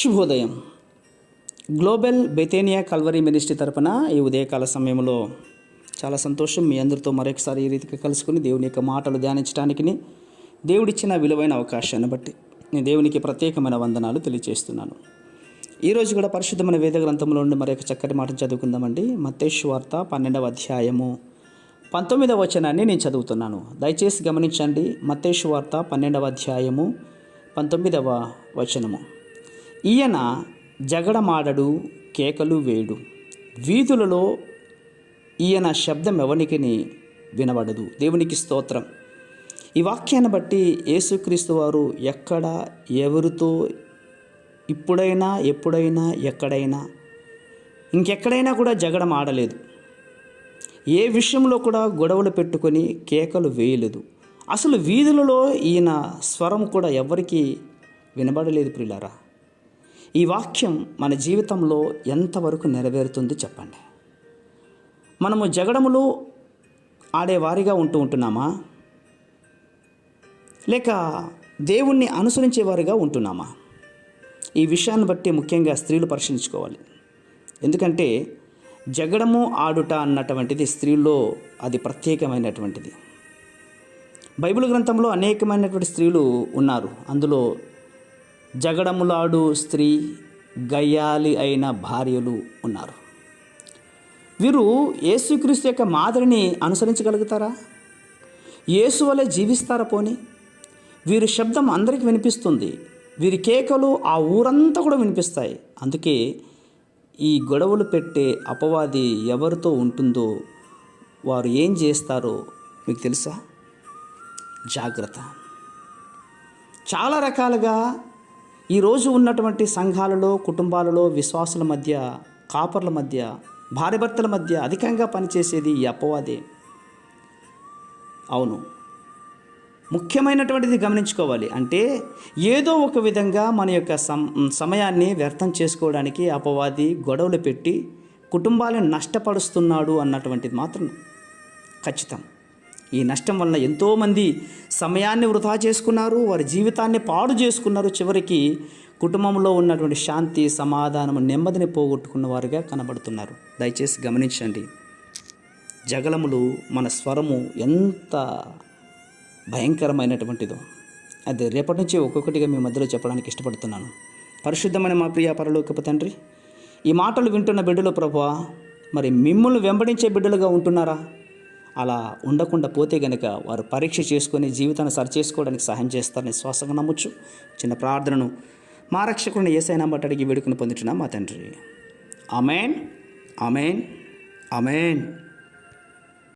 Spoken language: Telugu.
శుభోదయం. గ్లోబల్ బెతేనియా కల్వరీ మినిస్ట్రీ తరపున ఈ ఉదయకాల సమయంలో చాలా సంతోషం. మీ అందరితో మరొకసారి ఈ రీతిగా కలుసుకుని దేవుని యొక్క మాటలు ధ్యానించడానికి దేవుడిచ్చిన విలువైన అవకాశాన్ని బట్టి నేను దేవునికి ప్రత్యేకమైన వందనాలు తెలియజేస్తున్నాను. ఈరోజు కూడా పరిశుద్ధమైన వేద గ్రంథంలో నుండి మరొక చక్కటి మాటను చదువుకుందామండి. మత్తయి సువార్త 12వ అధ్యాయము 19వ వచనాన్ని నేను చదువుతున్నాను. దయచేసి గమనించండి. మత్తయి సువార్త 12వ అధ్యాయము 19వ వచనము. ఈయన జగడమాడడు, కేకలు వేడు, వీధులలో ఈయన శబ్దం ఎవరికి వినబడదు. దేవునికి స్తోత్రం. ఈ వాక్యాన్ని బట్టి యేసుక్రీస్తు వారు ఎక్కడ, ఎవరితో, ఇప్పుడైనా, ఎప్పుడైనా, ఎక్కడైనా, ఇంకెక్కడైనా కూడా జగడం ఆడలేదు. ఏ విషయంలో కూడా గొడవలు పెట్టుకొని కేకలు వేయలేదు. అసలు వీధులలో ఈయన స్వరం కూడా ఎవరికి వినబడలేదు. ప్రియులారా, ఈ వాక్యం మన జీవితంలో ఎంతవరకు నెరవేరుతుంది చెప్పండి. మనము జగడములు ఆడేవారిగా ఉంటున్నామా, లేక దేవుణ్ణి అనుసరించేవారిగా ఉంటున్నామా? ఈ విషయాన్ని బట్టి ముఖ్యంగా స్త్రీలు పరిశీలించుకోవాలి. ఎందుకంటే జగడము ఆడుట అన్నటువంటిది స్త్రీల్లో అది ప్రత్యేకమైనటువంటిది. బైబిల్ గ్రంథంలో అనేకమైనటువంటి స్త్రీలు ఉన్నారు. అందులో జగడములాడు స్త్రీ, గయ్యాలి అయిన భార్యలు ఉన్నారు. వీరు యేసుక్రీస్తు యొక్క మాదిరిని అనుసరించగలుగుతారా? యేసు వలె జీవిస్తారా? పోని వీరి శబ్దం అందరికీ వినిపిస్తుంది. వీరి కేకలు ఆ ఊరంతా కూడా వినిపిస్తాయి. అందుకే ఈ గొడవలు పెట్టే అపవాది ఎవరితో ఉంటుందో వారు ఏం చేస్తారో మీకు తెలుసా? జాగ్రత్త. చాలా రకాలుగా ఈరోజు ఉన్నటువంటి సంఘాలలో, కుటుంబాలలో, విశ్వాసుల మధ్య, కాపర్ల మధ్య, భార్యాభర్తల మధ్య అధికంగా పనిచేసేది ఈ అపవాదే. అవును, ముఖ్యమైనటువంటిది గమనించుకోవాలి. అంటే ఏదో ఒక విధంగా మన యొక్క సమయాన్ని వ్యర్థం చేసుకోవడానికి అపవాది గొడవలు పెట్టి కుటుంబాలను నష్టపరుస్తున్నాడు అన్నటువంటిది మాత్రం ఖచ్చితం. ఈ నష్టం వలన ఎంతోమంది సమయాన్ని వృధా చేసుకున్నారు, వారి జీవితాన్ని పాడు చేసుకున్నారు. చివరికి కుటుంబంలో ఉన్నటువంటి శాంతి, సమాధానం, నెమ్మదిని పోగొట్టుకున్న వారుగా కనబడుతున్నారు. దయచేసి గమనించండి. జగలములు మన స్వరము ఎంత భయంకరమైనటువంటిదో అది రేపటి నుంచి ఒక్కొక్కటిగా మీ మధ్యలో చెప్పడానికి ఇష్టపడుతున్నాను. పరిశుద్ధమైన మా ప్రియ పరలోకపు తండ్రి, ఈ మాటలు వింటున్న బిడ్డలు ప్రభువా, మరి మిమ్మల్ని వెంబడించే బిడ్డలుగా ఉంటున్నారా? అలా ఉండకుండా పోతే గనక వారు పరీక్ష చేసుకొని జీవితాన్ని సరిచేసుకోవడానికి సహాయం చేస్తారని శ్వాసంగా నమ్మొచ్చు. చిన్న ప్రార్థనను మా రక్షకుడిని యేసయ్య బట్టి అడిగి వేడుకుని పొందుతున్నాం మా తండ్రి. ఆమేన్, ఆమేన్, ఆమేన్.